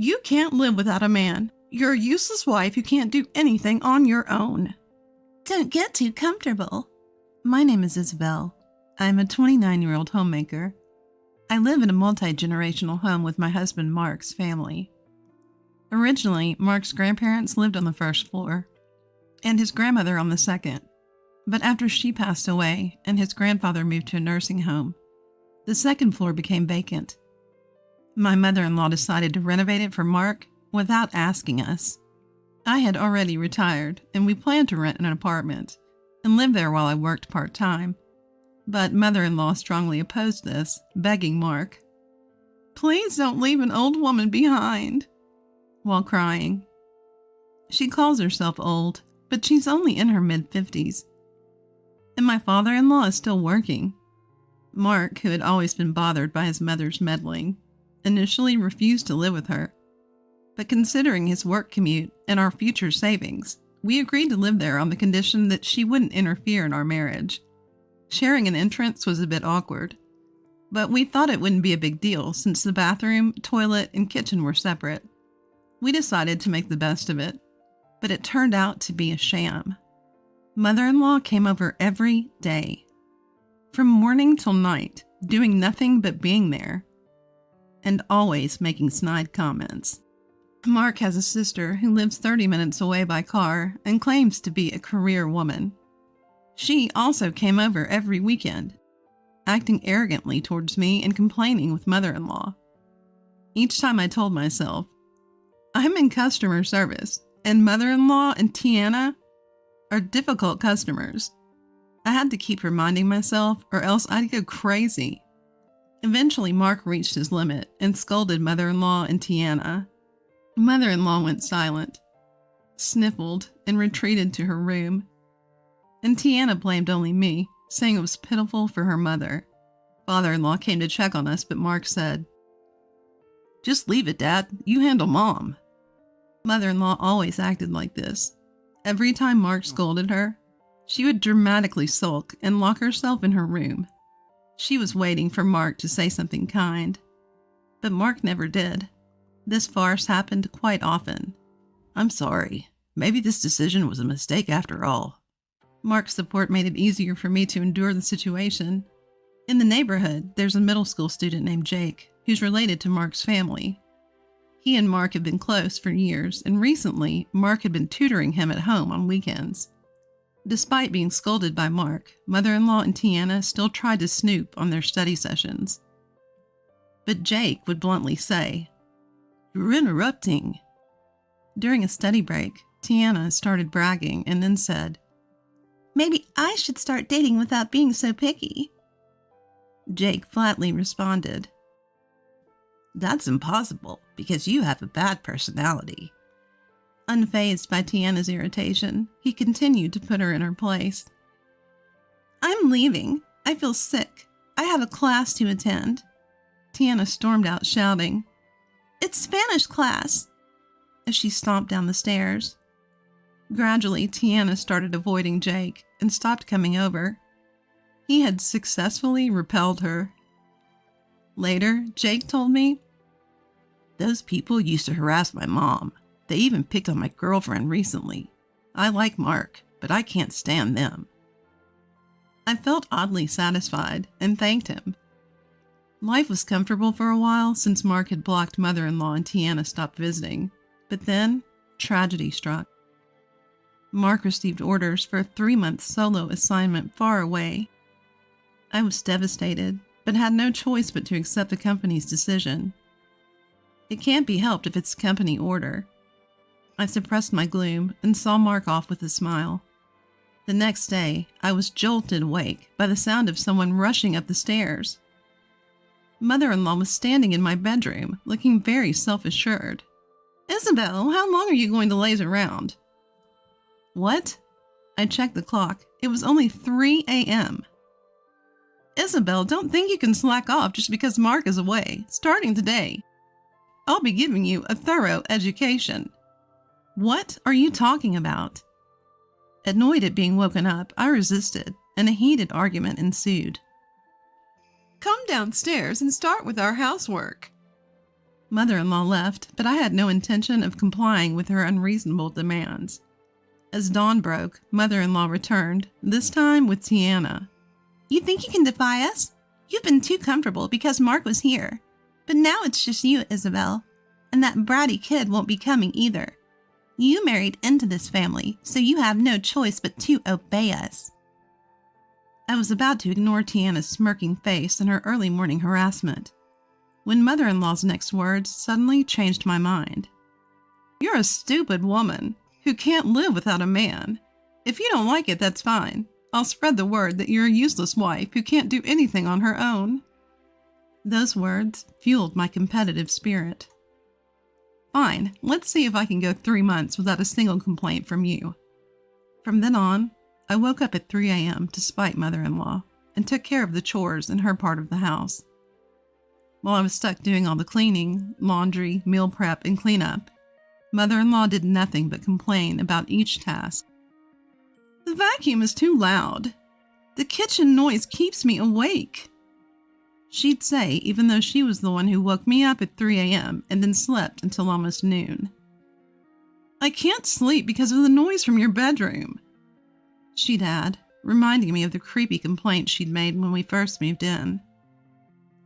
You can't live without a man. You're a useless wife who can't do anything on your own. Don't get too comfortable. My name is Isabel. I'm a 29-year-old homemaker. I live in a multi-generational home with my husband Mark's family. Originally, Mark's grandparents lived on the first floor, and his grandmother on the second. But after she passed away and his grandfather moved to a nursing home, the second floor became vacant. My mother-in-law decided to renovate it for Mark without asking us. I had already retired, and we planned to rent an apartment and live there while I worked part-time. But mother-in-law strongly opposed this, begging Mark, "Please don't leave an old woman behind," while crying. She calls herself old, but she's only in her mid-50s. And my father-in-law is still working. Mark, who had always been bothered by his mother's meddling, initially refused to live with her. But considering his work commute and our future savings, we agreed to live there on the condition that she wouldn't interfere in our marriage. Sharing an entrance was a bit awkward, but we thought it wouldn't be a big deal since the bathroom, toilet, and kitchen were separate. We decided to make the best of it, but it turned out to be a sham. Mother-in-law came over every day, from morning till night, doing nothing but being there, and always making snide comments. Mark has a sister who lives 30 minutes away by car and claims to be a career woman. She also came over every weekend, acting arrogantly towards me and complaining with mother-in-law. Each time I told myself, I'm in customer service, and mother-in-law and Tiana are difficult customers. I had to keep reminding myself or else I'd go crazy. Eventually, Mark reached his limit and scolded mother-in-law and Tiana. Mother-in-law went silent, sniffled, and retreated to her room. And Tiana blamed only me, saying it was pitiful for her mother. Father-in-law came to check on us, but Mark said, "Just leave it, Dad. You handle Mom." Mother-in-law always acted like this. Every time Mark scolded her, she would dramatically sulk and lock herself in her room. She was waiting for Mark to say something kind, but Mark never did. This farce happened quite often. "I'm sorry. Maybe this decision was a mistake after all." Mark's support made it easier for me to endure the situation. In the neighborhood, there's a middle school student named Jake, who's related to Mark's family. He and Mark have been close for years, and recently, Mark had been tutoring him at home on weekends. Despite being scolded by Mark, mother-in-law and Tiana still tried to snoop on their study sessions. But Jake would bluntly say, "You're interrupting." During a study break, Tiana started bragging and then said, "Maybe I should start dating without being so picky." Jake flatly responded, "That's impossible because you have a bad personality." Unfazed by Tiana's irritation, he continued to put her in her place. "I'm leaving. I feel sick. I have a class to attend." Tiana stormed out shouting, "It's Spanish class," as she stomped down the stairs. Gradually, Tiana started avoiding Jake and stopped coming over. He had successfully repelled her. Later, Jake told me, "Those people used to harass my mom. They even picked on my girlfriend recently. I like Mark, but I can't stand them." I felt oddly satisfied and thanked him. Life was comfortable for a while since Mark had blocked mother-in-law and Tiana stopped visiting. But then, tragedy struck. Mark received orders for a 3-month solo assignment far away. I was devastated, but had no choice but to accept the company's decision. It can't be helped if it's company order. I suppressed my gloom and saw Mark off with a smile. The next day, I was jolted awake by the sound of someone rushing up the stairs. Mother-in-law was standing in my bedroom, looking very self-assured. "Isabel, how long are you going to laze around?" "What?" I checked the clock. It was only 3 a.m. "Isabel, don't think you can slack off just because Mark is away. Starting today, I'll be giving you a thorough education." "What are you talking about?" Annoyed at being woken up, I resisted, and a heated argument ensued. "Come downstairs and start with our housework." Mother-in-law left, but I had no intention of complying with her unreasonable demands. As dawn broke, mother-in-law returned, this time with Tiana. You think you can defy us? You've been too comfortable because Mark was here. But now it's just you, Isabel. And that bratty kid won't be coming either. You married into this family, so you have no choice but to obey us. I was about to ignore Tiana's smirking face and her early morning harassment, when mother-in-law's next words suddenly changed my mind. You're a stupid woman who can't live without a man. If you don't like it, that's fine. I'll spread the word that you're a useless wife who can't do anything on her own. Those words fueled my competitive spirit. Fine, let's see if I can go 3 months without a single complaint from you. From then on, I woke up at 3 a.m. to spite mother-in-law and took care of the chores in her part of the house. While I was stuck doing all the cleaning, laundry, meal prep, and cleanup, mother-in-law did nothing but complain about each task. The vacuum is too loud. The kitchen noise keeps me awake, she'd say, even though she was the one who woke me up at 3 a.m. and then slept until almost noon. I can't sleep because of the noise from your bedroom, she'd add, reminding me of the creepy complaint she'd made when we first moved in.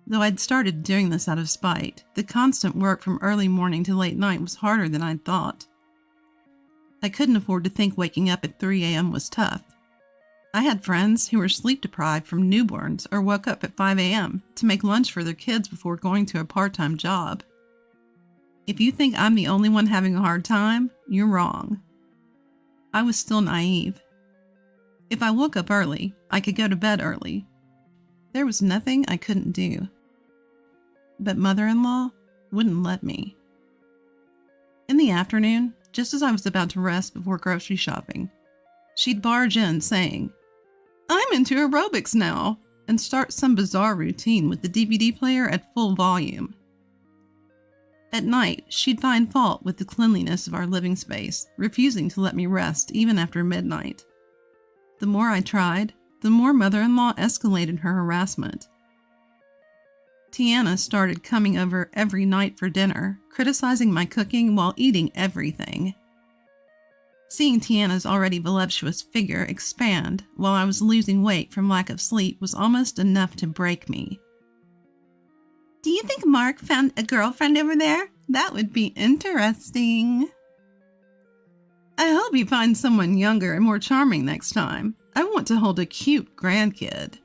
Though I'd started doing this out of spite, the constant work from early morning to late night was harder than I'd thought. I couldn't afford to think waking up at 3 a.m. was tough. I had friends who were sleep-deprived from newborns or woke up at 5 a.m. to make lunch for their kids before going to a part-time job. If you think I'm the only one having a hard time, you're wrong. I was still naive. If I woke up early, I could go to bed early. There was nothing I couldn't do. But mother-in-law wouldn't let me. In the afternoon, just as I was about to rest before grocery shopping, she'd barge in saying, "I'm into aerobics now," and start some bizarre routine with the DVD player at full volume. At night, she'd find fault with the cleanliness of our living space, refusing to let me rest even after midnight. The more I tried, the more mother-in-law escalated her harassment. Tiana started coming over every night for dinner, criticizing my cooking while eating everything. Seeing Tiana's already voluptuous figure expand while I was losing weight from lack of sleep was almost enough to break me. "Do you think Mark found a girlfriend over there? That would be interesting." "I hope he finds someone younger and more charming next time. I want to hold a cute grandkid."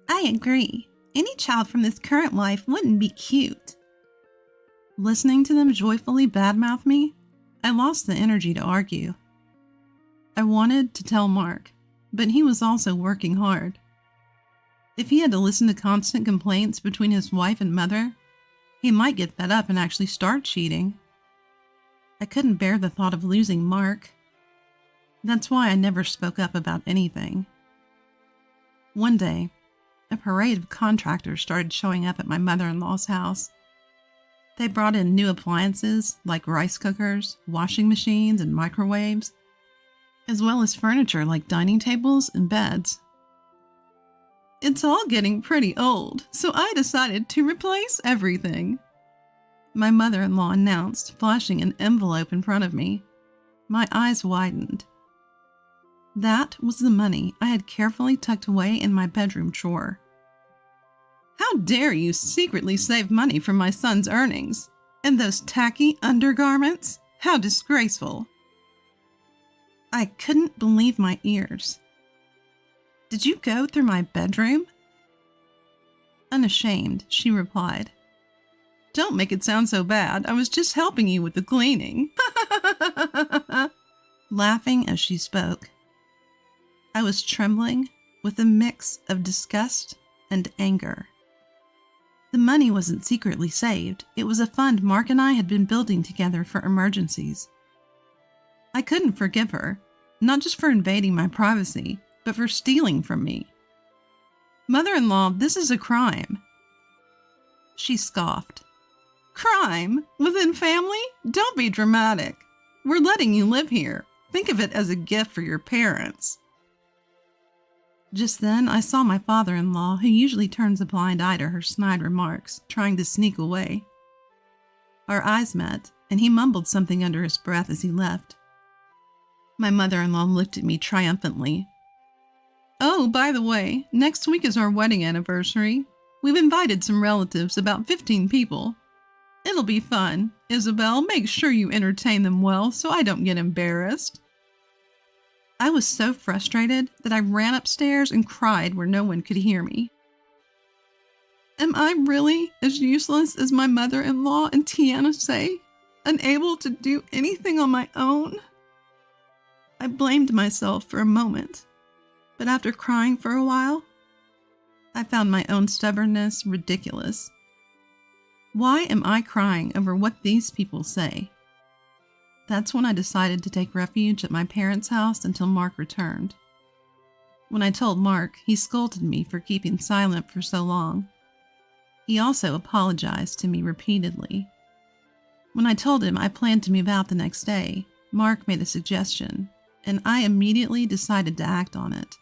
"I agree. Any child from this current wife wouldn't be cute." Listening to them joyfully badmouth me, I lost the energy to argue. I wanted to tell Mark, but he was also working hard. If he had to listen to constant complaints between his wife and mother, he might get fed up and actually start cheating. I couldn't bear the thought of losing Mark. That's why I never spoke up about anything. One day, a parade of contractors started showing up at my mother-in-law's house. They brought in new appliances like rice cookers, washing machines, and microwaves, as well as furniture like dining tables and beds. "It's all getting pretty old, so I decided to replace everything," my mother-in-law announced, flashing an envelope in front of me. My eyes widened. That was the money I had carefully tucked away in my bedroom drawer. "How dare you secretly save money from my son's earnings? And those tacky undergarments? How disgraceful!" I couldn't believe my ears. "Did you go through my bedroom?" Unashamed, she replied, "Don't make it sound so bad. I was just helping you with the cleaning." Laughing as she spoke. I was trembling with a mix of disgust and anger. The money wasn't secretly saved. It was a fund Mark and I had been building together for emergencies. I couldn't forgive her, not just for invading my privacy, but for stealing from me. "Mother-in-law, this is a crime." She scoffed. "Crime? Within family? Don't be dramatic. We're letting you live here. Think of it as a gift for your parents." Just then, I saw my father-in-law, who usually turns a blind eye to her snide remarks, trying to sneak away. Our eyes met, and he mumbled something under his breath as he left. My mother-in-law looked at me triumphantly. "Oh, by the way, next week is our wedding anniversary. We've invited some relatives, about 15 people. It'll be fun. Isabel, make sure you entertain them well so I don't get embarrassed." I was so frustrated that I ran upstairs and cried where no one could hear me. Am I really as useless as my mother-in-law and Tiana say? Unable to do anything on my own? I blamed myself for a moment, but after crying for a while, I found my own stubbornness ridiculous. Why am I crying over what these people say? That's when I decided to take refuge at my parents' house until Mark returned. When I told Mark, he scolded me for keeping silent for so long. He also apologized to me repeatedly. When I told him I planned to move out the next day, Mark made a suggestion, and I immediately decided to act on it.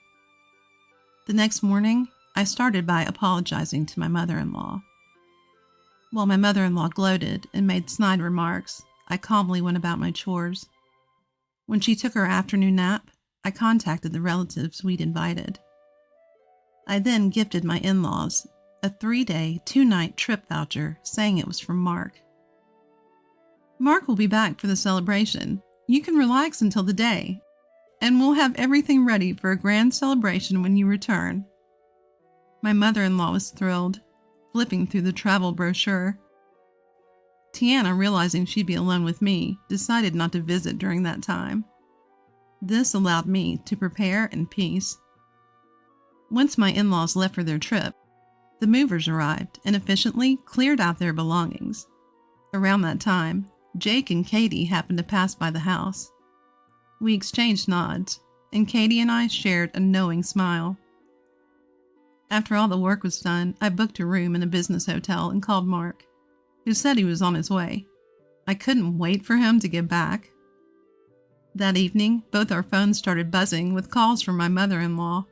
The next morning, I started by apologizing to my mother-in-law. While my mother-in-law gloated and made snide remarks, I calmly went about my chores. When she took her afternoon nap, I contacted the relatives we'd invited. I then gifted my in-laws a 3-day, 2-night trip voucher saying it was from Mark. "Mark will be back for the celebration. You can relax until the day, and we'll have everything ready for a grand celebration when you return." My mother-in-law was thrilled, flipping through the travel brochure. Tiana, realizing she'd be alone with me, decided not to visit during that time. This allowed me to prepare in peace. Once my in-laws left for their trip, the movers arrived and efficiently cleared out their belongings. Around that time, Jake and Katie happened to pass by the house. We exchanged nods, and Katie and I shared a knowing smile. After all the work was done, I booked a room in a business hotel and called Mark, who said he was on his way. I couldn't wait for him to get back. That evening, both our phones started buzzing with calls from my mother-in-law.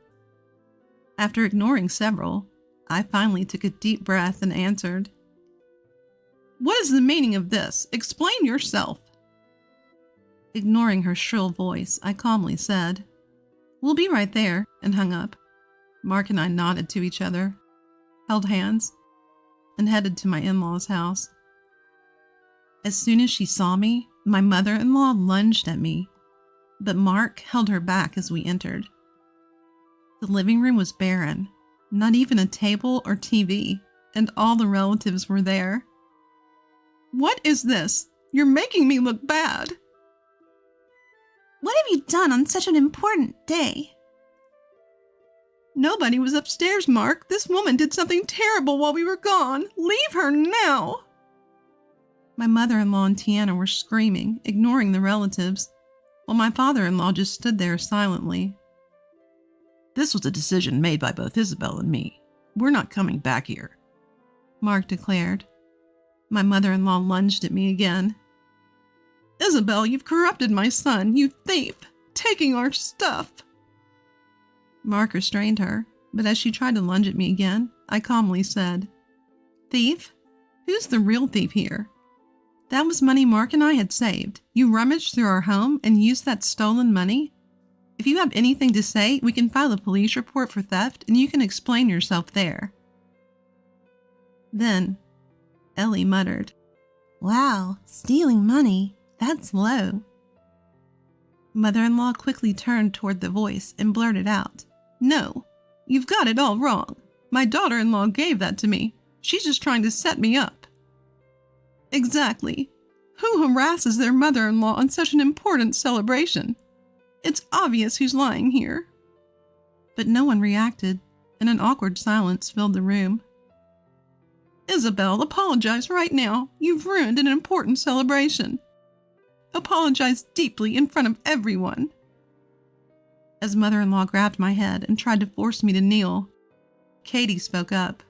After ignoring several, I finally took a deep breath and answered. "What is the meaning of this? Explain yourself." Ignoring her shrill voice, I calmly said, "We'll be right there," and hung up. Mark and I nodded to each other, held hands, and headed to my in-laws' house. As soon as she saw me, my mother-in-law lunged at me, but Mark held her back as we entered. The living room was barren, not even a table or TV, and all the relatives were there. "What is this? You're making me look bad." "What have you done on such an important day?" "Nobody was upstairs, Mark. This woman did something terrible while we were gone. Leave her now." My mother-in-law and Tiana were screaming, ignoring the relatives, while my father-in-law just stood there silently. "This was a decision made by both Isabel and me. We're not coming back here," Mark declared. My mother-in-law lunged at me again. "Isabel, you've corrupted my son, you thief, taking our stuff." Mark restrained her, but as she tried to lunge at me again, I calmly said, "Thief? Who's the real thief here? That was money Mark and I had saved. You rummaged through our home and used that stolen money? If you have anything to say, we can file a police report for theft and you can explain yourself there." Then, Ellie muttered, "Wow, stealing money, that's low." Mother-in-law quickly turned toward the voice and blurted out, "No, you've got it all wrong. My daughter-in-law gave that to me. She's just trying to set me up." "Exactly. Who harasses their mother-in-law on such an important celebration? It's obvious who's lying here." But no one reacted, and an awkward silence filled the room. "Isabel, apologize right now. You've ruined an important celebration. Apologize deeply in front of everyone." As mother-in-law grabbed my head and tried to force me to kneel, Katie spoke up.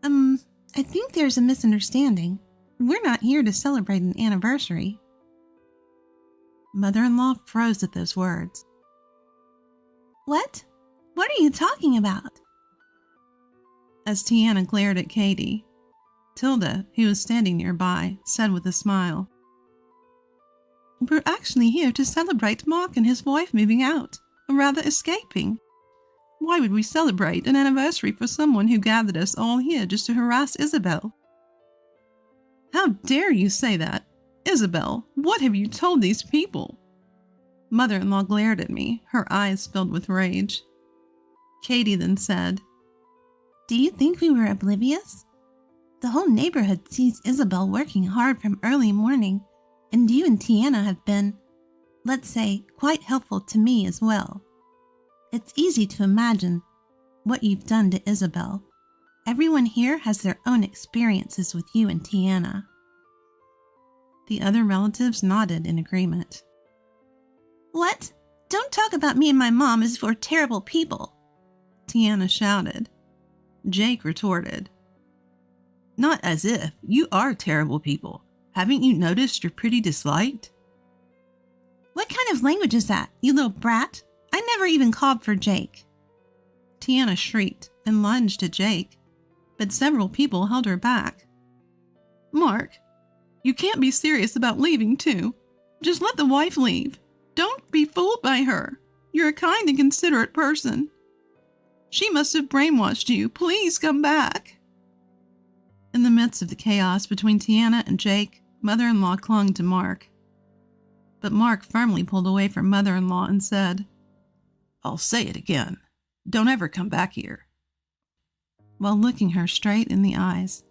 I think there's a misunderstanding. We're not here to celebrate an anniversary." Mother-in-law froze at those words. "What? What are you talking about?" As Tiana glared at Katie, Tilda, who was standing nearby, said with a smile, "We're actually here to celebrate Mark and his wife moving out, or rather escaping. Why would we celebrate an anniversary for someone who gathered us all here just to harass Isabel?" "How dare you say that? Isabel, what have you told these people?" Mother-in-law glared at me, her eyes filled with rage. Katie then said, "Do you think we were oblivious? The whole neighborhood sees Isabel working hard from early morning, and you and Tiana have been, let's say, quite helpful to me as well. It's easy to imagine what you've done to Isabel. Everyone here has their own experiences with you and Tiana." The other relatives nodded in agreement. "What? Don't talk about me and my mom as if we're terrible people," Tiana shouted. Jake retorted, "Not as if. You are terrible people. Haven't you noticed you're pretty disliked?" "What kind of language is that, you little brat? I never even called for Jake." Tiana shrieked and lunged at Jake, but several people held her back. "Mark, you can't be serious about leaving too. Just let the wife leave. Don't be fooled by her. You're a kind and considerate person. She must have brainwashed you. Please come back." In the midst of the chaos between Tiana and Jake, Mother-in-law clung to Mark. But Mark firmly pulled away from Mother-in-law and said, "I'll say it again. Don't ever come back here," while looking her straight in the eyes.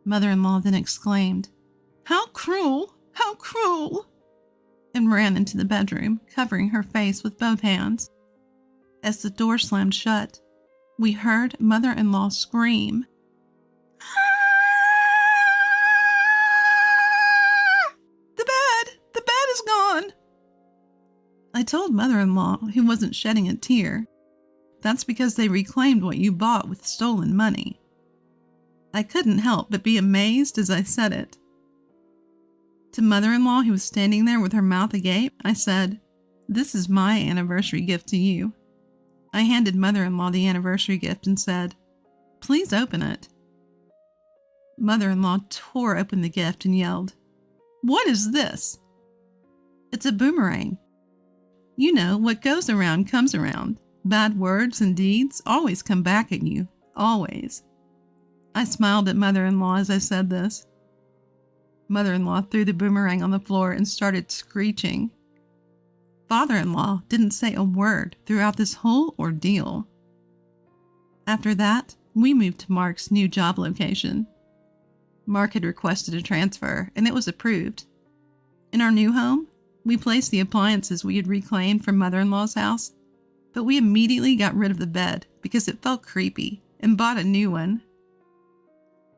Mother-in-law then exclaimed, "How cruel! How cruel!" and ran into the bedroom, covering her face with both hands. As the door slammed shut, we heard Mother-in-law scream, "The bed! The bed is gone!" I told Mother-in-law, who wasn't shedding a tear, "That's because they reclaimed what you bought with stolen money." I couldn't help but be amazed as I said it. To Mother-in-law, who was standing there with her mouth agape, I said, "This is my anniversary gift to you." I handed Mother-in-law the anniversary gift and said, "Please open it." Mother-in-law tore open the gift and yelled, "What is this?" "It's a boomerang. You know, what goes around comes around. Bad words and deeds always come back at you. Always." I smiled at Mother-in-law as I said this. Mother-in-law threw the boomerang on the floor and started screeching. Father-in-law didn't say a word throughout this whole ordeal. After that, we moved to Mark's new job location. Mark had requested a transfer, and it was approved. In our new home, we placed the appliances we had reclaimed from Mother-in-law's house, but we immediately got rid of the bed because it felt creepy and bought a new one.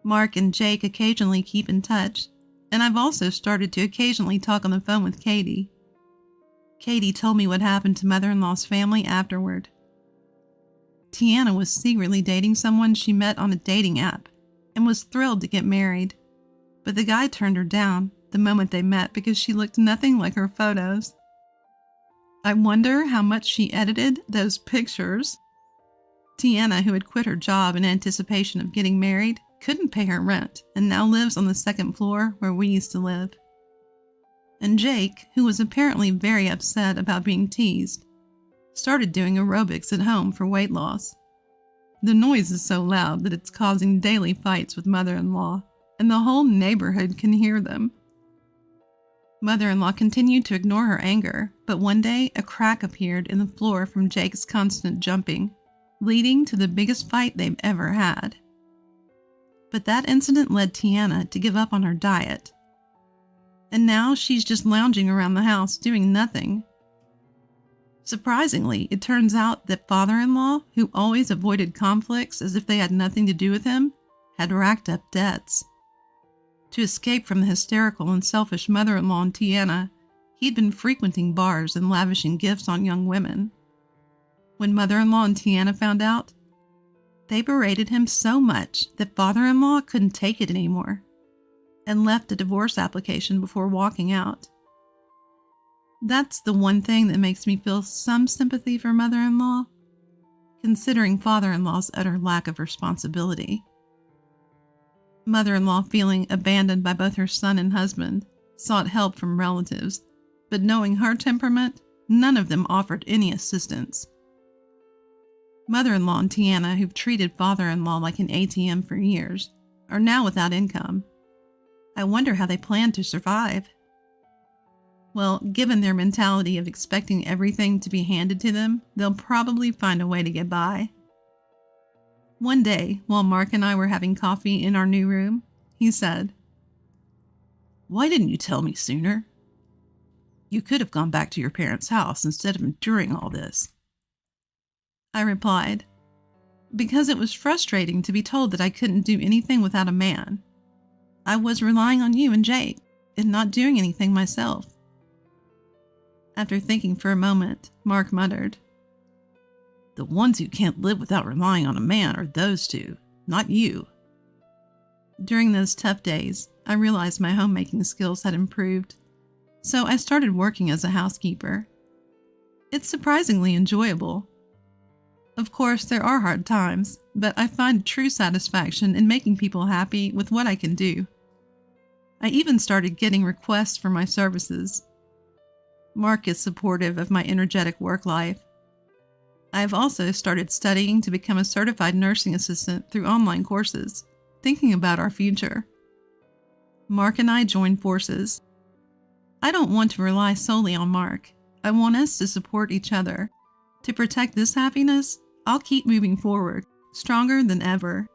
Mark and Jake occasionally keep in touch, and I've also started to occasionally talk on the phone with Katie. Katie told me what happened to Mother-in-law's family afterward. Tiana was secretly dating someone she met on a dating app and was thrilled to get married, but the guy turned her down the moment they met because she looked nothing like her photos. I wonder how much she edited those pictures. Tiana, who had quit her job in anticipation of getting married, couldn't pay her rent and now lives on the second floor where we used to live. And Jake, who was apparently very upset about being teased, started doing aerobics at home for weight loss. The noise is so loud that it's causing daily fights with Mother-in-law, and the whole neighborhood can hear them. Mother-in-law continued to ignore her anger, but one day a crack appeared in the floor from Jake's constant jumping, leading to the biggest fight they've ever had. But that incident led Tiana to give up on her diet. And now she's just lounging around the house doing nothing. Surprisingly, it turns out that father-in-law, who always avoided conflicts as if they had nothing to do with him, had racked up debts. To escape from the hysterical and selfish mother-in-law and Tiana, he'd been frequenting bars and lavishing gifts on young women. When mother-in-law and Tiana found out, they berated him so much that father-in-law couldn't take it anymore and left a divorce application before walking out. That's the one thing that makes me feel some sympathy for mother-in-law, considering father-in-law's utter lack of responsibility. Mother-in-law, feeling abandoned by both her son and husband, sought help from relatives, but knowing her temperament, none of them offered any assistance. Mother-in-law and Tiana, who've treated father-in-law like an ATM for years, are now without income. I wonder how they plan to survive. Well, given their mentality of expecting everything to be handed to them, they'll probably find a way to get by. One day, while Mark and I were having coffee in our new room, he said, "Why didn't you tell me sooner? You could have gone back to your parents' house instead of enduring all this." I replied, "Because it was frustrating to be told that I couldn't do anything without a man. I was relying on you and Jake, and not doing anything myself." After thinking for a moment, Mark muttered, "The ones who can't live without relying on a man are those two, not you." During those tough days, I realized my homemaking skills had improved, so I started working as a housekeeper. It's surprisingly enjoyable. Of course, there are hard times, but I find true satisfaction in making people happy with what I can do. I even started getting requests for my services. Mark is supportive of my energetic work life. I have also started studying to become a certified nursing assistant through online courses, thinking about our future. Mark and I joined forces. I don't want to rely solely on Mark. I want us to support each other. To protect this happiness, I'll keep moving forward, stronger than ever.